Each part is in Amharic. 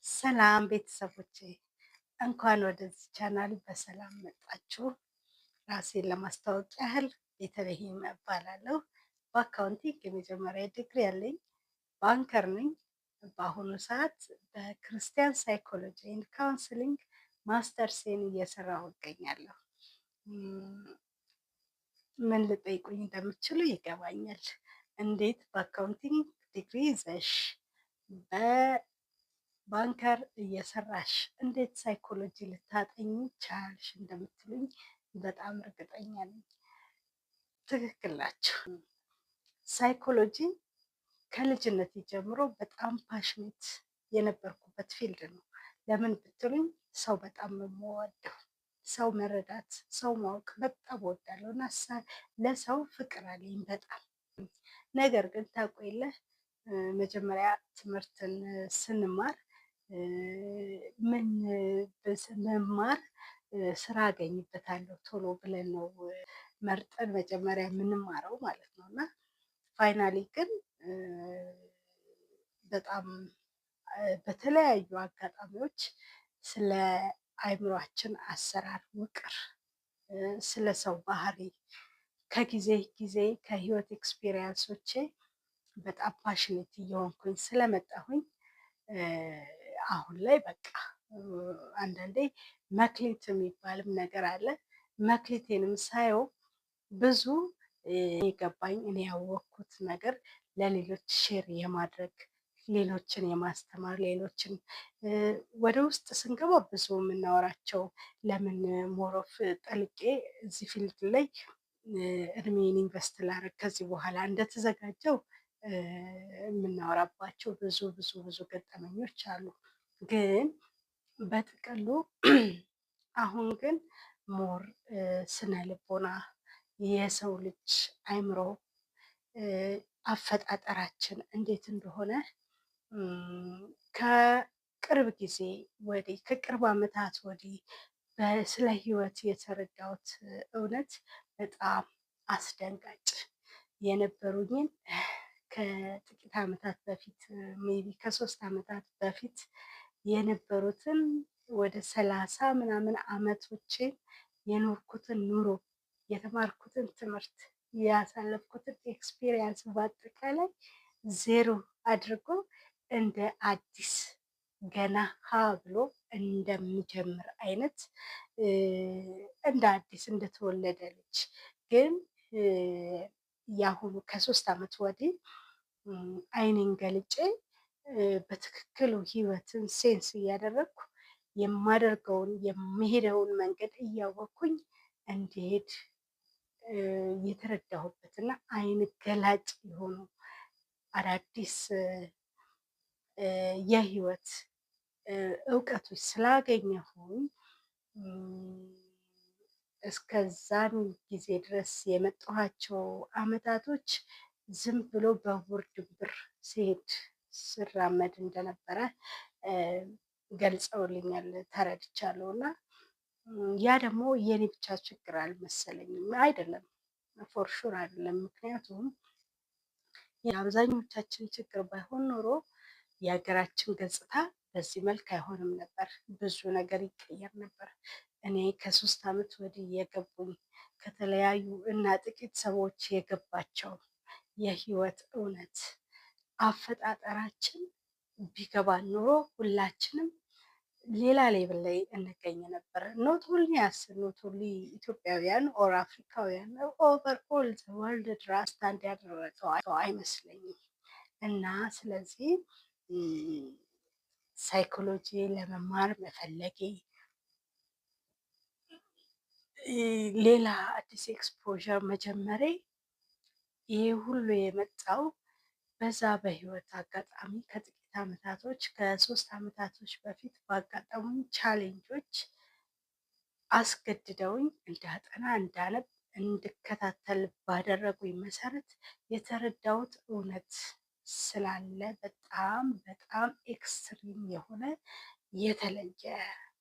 ሰላም ቤተሰቦቼ፣ እንኳን ወደዚህ ቻናል በሰላም መጣችሁ። ራሴን ለማስታወቅ ያህል ቤተልሔም እባላለሁ። በአካውንቲንግ የመጀመሪያ ዲግሪ ያለኝ ባንከር ነኝ። በአሁኑ ሰዓት በክርስቲያን ሳይኮሎጂ ኤንድ ካውንስሊንግ ማስተርሴን እየሰራሁ እገኛለሁ። ምን ልጠይቁኝ እንደምትችሉ ይገባኛል። እንዴት በአካውንቲንግ ዲግሪ ይዘሽ ባንከር እየሰራሽ እንዴት ሳይኮሎጂ ልታጠኚ ቻልሽ እንደምትሉኝ በጣም እርግጠኛ ነኝ። ትክክል ናችሁ። ሳይኮሎጂ ከልጅነት ጀምሮ በጣም ፓሽኔት የነበርኩበት ፊልድ ነው። ለምን ብትሉኝ ሰው በጣም ነው የምወደው። ሰው መረዳት፣ ሰው ማወቅ በጣም እወዳለሁ እና ለሰው ፍቅር አለኝ በጣም። ነገር ግን ታውቁ የለ መጀመሪያ ትምህርትን ስንማር ምን መማር ስራ አገኝበታለሁ ቶሎ ብለን ነው መርጠን መጀመሪያ የምንማረው ማለት ነው። እና ፋይናሊ ግን በጣም በተለያዩ አጋጣሚዎች ስለ አእምሯችን አሰራር ውቅር፣ ስለ ሰው ባህሪ ከጊዜ ጊዜ ከህይወት ኤክስፒሪየንሶቼ በጣም ፓሽኔት እየሆንኩኝ ስለመጣሁኝ አሁን ላይ በቃ አንዳንዴ መክሊት የሚባልም ነገር አለ። መክሊቴንም ሳየው ብዙ የገባኝ እኔ ያወቅኩት ነገር ለሌሎች ሼር የማድረግ ሌሎችን የማስተማር ሌሎችን ወደ ውስጥ ስንገባ ብዙ የምናወራቸው ለምን ሞሮፍ ጠልቄ እዚህ ፊልድ ላይ እድሜን ኢንቨስት ላደርግ ከዚህ በኋላ እንደተዘጋጀው የምናወራባቸው ብዙ ብዙ ብዙ ገጠመኞች አሉ። ግን በጥቅሉ አሁን ግን ሞር ስነ ልቦና የሰው ልጅ አእምሮ አፈጣጠራችን እንዴት እንደሆነ ከቅርብ ጊዜ ወዲህ ከቅርብ ዓመታት ወዲህ ስለ ህይወት የተረዳሁት እውነት በጣም አስደንጋጭ የነበሩኝን ከጥቂት ዓመታት በፊት ሜቢ ከ3 ዓመታት በፊት የነበሩትን ወደ 30 ምናምን ዓመቶችን የኖርኩትን ኑሮ የተማርኩትን ትምህርት ያሳለፍኩትን ኤክስፒሪየንስ በአጠቃላይ ዜሮ አድርጎ እንደ አዲስ ገና ሀ ብሎ እንደሚጀምር አይነት እንደ አዲስ እንደተወለደ ልጅ ግን የአሁኑ ከ3 ዓመት ወዲህ አይኔን ገልጬ በትክክሉ ህይወትን ሴንስ እያደረግኩ የማደርገውን የሚሄደውን መንገድ እያወቅኩኝ እንዲሄድ የተረዳሁበትና አይን ገላጭ የሆኑ አዳዲስ የህይወት እውቀቶች ስላገኘሁኝ እስከዛን ጊዜ ድረስ የመጣኋቸው አመታቶች ዝም ብሎ በውር ድንብር ሲሄድ ስራመድ እንደነበረ ገልጸውልኛል፣ ተረድቻለሁ። እና ያ ደግሞ የኔ ብቻ ችግር አልመሰለኝም። አይደለም፣ ፎር ሹር አይደለም። ምክንያቱም የአብዛኞቻችን ችግር ባይሆን ኖሮ የሀገራችን ገጽታ በዚህ መልክ አይሆንም ነበር። ብዙ ነገር ይቀየር ነበር። እኔ ከ3 ዓመት ወዲህ የገቡኝ ከተለያዩ እና ጥቂት ሰዎች የገባቸው የህይወት እውነት አፈጣጠራችን ቢገባን ኖሮ ሁላችንም ሌላ ሌብል ላይ እንገኝ ነበር። ኖት ኦንሊ አስ ኖት ኦንሊ ኢትዮጵያውያን ኦር አፍሪካውያን ኦቨር ኦል ዘ ወርልድ ራስታንድ ያደረገው አይመስለኝም። እና ስለዚህ ሳይኮሎጂ ለመማር መፈለጌ ሌላ አዲስ ኤክስፖዠር መጀመሬ ይሄ ሁሉ የመጣው በዛ በህይወት አጋጣሚ ከጥቂት ዓመታቶች ከ3 ዓመታቶች በፊት ባጋጠሙኝ ቻሌንጆች አስገድደውኝ እንዳጠና እንዳነብ እንድከታተል ባደረጉኝ መሰረት የተረዳሁት እውነት ስላለ በጣም በጣም ኤክስትሪም የሆነ የተለየ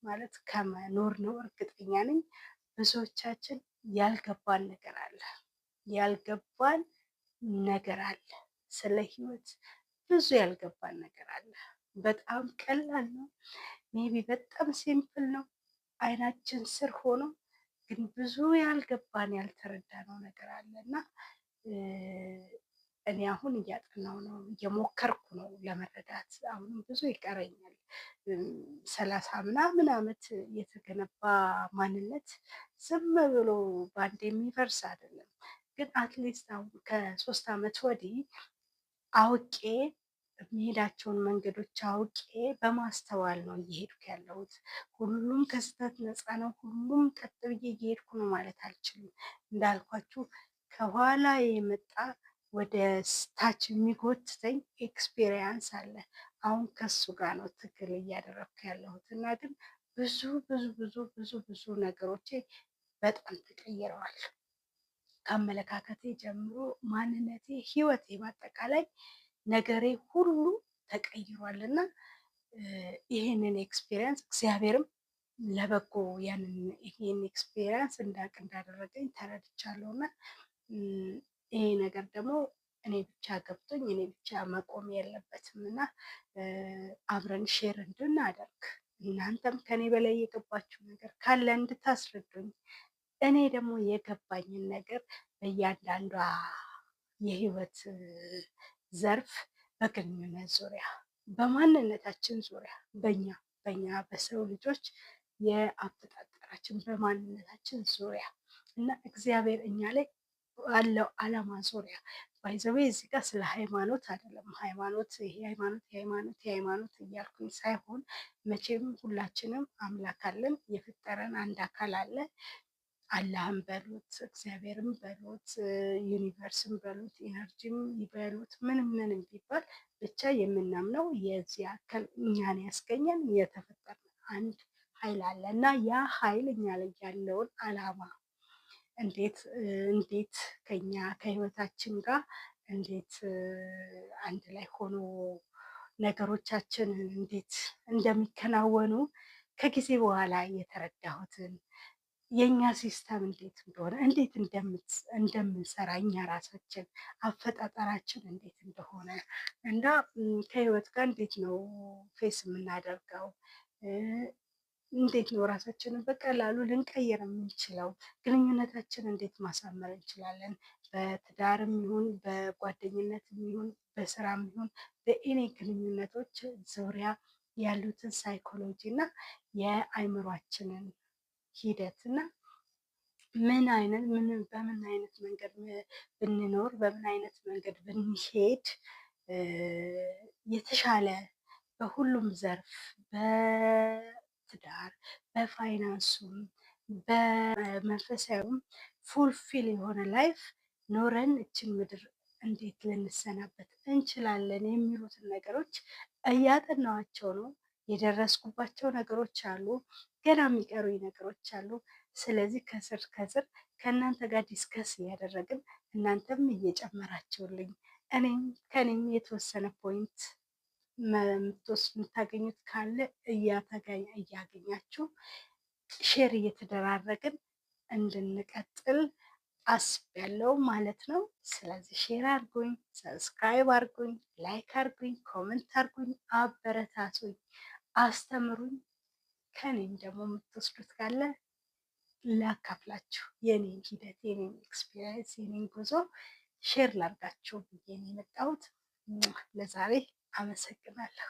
ማለት ከመኖር ነው። እርግጠኛ ነኝ ብዙዎቻችን ያልገባን ነገር አለ፣ ያልገባን ነገር አለ። ስለ ህይወት ብዙ ያልገባን ነገር አለ። በጣም ቀላል ነው። ሜቢ በጣም ሲምፕል ነው አይናችን ስር ሆኖ ግን ብዙ ያልገባን ያልተረዳነው ነገር አለ እና እኔ አሁን እያጠናው ነው፣ እየሞከርኩ ነው ለመረዳት። አሁንም ብዙ ይቀረኛል። 30 ምናምን ዓመት የተገነባ ማንነት ዝም ብሎ በአንድ የሚፈርስ አይደለም። ግን አትሊስት አሁን ከ3 ዓመት ወዲህ አውቄ የሚሄዳቸውን መንገዶች አውቄ በማስተዋል ነው እየሄድኩ ያለሁት። ሁሉም ከስህተት ነፃ ነው፣ ሁሉም ቀጥ ብዬ እየሄድኩ ነው ማለት አልችልም። እንዳልኳችሁ ከኋላ የመጣ ወደ ታች የሚጎትተኝ ኤክስፔሪየንስ አለ። አሁን ከሱ ጋር ነው ትግል እያደረግኩ ያለሁት እና ግን ብዙ ብዙ ብዙ ብዙ ብዙ ነገሮቼ በጣም ተቀይረዋል። ከአመለካከቴ ጀምሮ ማንነቴ፣ ህይወቴ፣ በአጠቃላይ ነገሬ ሁሉ ተቀይሯል እና ይህንን ኤክስፔሪየንስ እግዚአብሔርም ለበጎ ይህን ኤክስፔሪየንስ እንዳቅ እንዳደረገኝ ተረድቻለሁ እና ይሄ ነገር ደግሞ እኔ ብቻ ገብቶኝ እኔ ብቻ መቆም የለበትም እና አብረን ሼር እንድናደርግ እናንተም ከኔ በላይ የገባችሁ ነገር ካለ እንድታስረዱኝ፣ እኔ ደግሞ የገባኝን ነገር በእያንዳንዷ የህይወት ዘርፍ በግንኙነት ዙሪያ፣ በማንነታችን ዙሪያ፣ በኛ በሰው ልጆች የአፈጣጠራችን በማንነታችን ዙሪያ እና እግዚአብሔር እኛ ላይ ባለው ዓላማ ዙሪያ ባይዘዌ እዚህ ጋር ስለ ሃይማኖት አይደለም። ሃይማኖት ይሄ ሃይማኖት የሃይማኖት የሃይማኖት እያልኩኝ ሳይሆን መቼም ሁላችንም አምላክ አለን፣ የፈጠረን አንድ አካል አለ። አላህም በሉት እግዚአብሔርም በሉት ዩኒቨርስም በሉት ኢነርጂም ይበሉት ምንም ምንም ቢባል ብቻ የምናምነው የዚህ አካል እኛን ያስገኘን የተፈጠረ አንድ ኃይል አለ እና ያ ኃይል እኛ ላይ ያለውን ዓላማ እንዴት ከኛ ከህይወታችን ጋር እንዴት አንድ ላይ ሆኖ ነገሮቻችን እንዴት እንደሚከናወኑ ከጊዜ በኋላ የተረዳሁትን የኛ ሲስተም እንዴት እንደሆነ እንዴት እንደምንሰራ እኛ ራሳችን አፈጣጠራችን እንዴት እንደሆነ እና ከህይወት ጋር እንዴት ነው ፌስ የምናደርገው፣ እንዴት ነው ራሳችንን በቀላሉ ልንቀይር የምንችለው፣ ግንኙነታችን እንዴት ማሳመር እንችላለን፣ በትዳርም ይሁን በጓደኝነትም ይሁን በስራም ይሁን በእኔ ግንኙነቶች ዙሪያ ያሉትን ሳይኮሎጂ እና የአእምሯችንን ሂደት እና በምን አይነት መንገድ ብንኖር በምን አይነት መንገድ ብንሄድ የተሻለ በሁሉም ዘርፍ በትዳር በፋይናንሱም በመንፈሳዊም ፉልፊል የሆነ ላይፍ ኖረን እችን ምድር እንዴት ልንሰናበት እንችላለን የሚሉትን ነገሮች እያጠናዋቸው ነው። የደረስኩባቸው ነገሮች አሉ፣ ገና የሚቀሩኝ ነገሮች አሉ። ስለዚህ ከስር ከስር ከእናንተ ጋር ዲስከስ እያደረግን እናንተም እየጨመራችሁልኝ ከኔም የተወሰነ ፖይንት የምታገኙት ካለ እያገኛችሁ ሼር እየተደራረግን እንድንቀጥል አስቤያለሁ ማለት ነው። ስለዚህ ሼር አድርጉኝ፣ ሰብስክራይብ አድርጉኝ፣ ላይክ አድርጉኝ፣ ኮመንት አድርጉኝ፣ አበረታቱኝ፣ አስተምሩኝ። ከኔም ደግሞ የምትወስዱት ካለ ላካፍላችሁ፣ የኔን ሂደት፣ የኔን ኤክስፒሪየንስ፣ የኔን ጉዞ ሼር ላርጋችሁ ብዬ ነው የመጣሁት። ለዛሬ አመሰግናለሁ።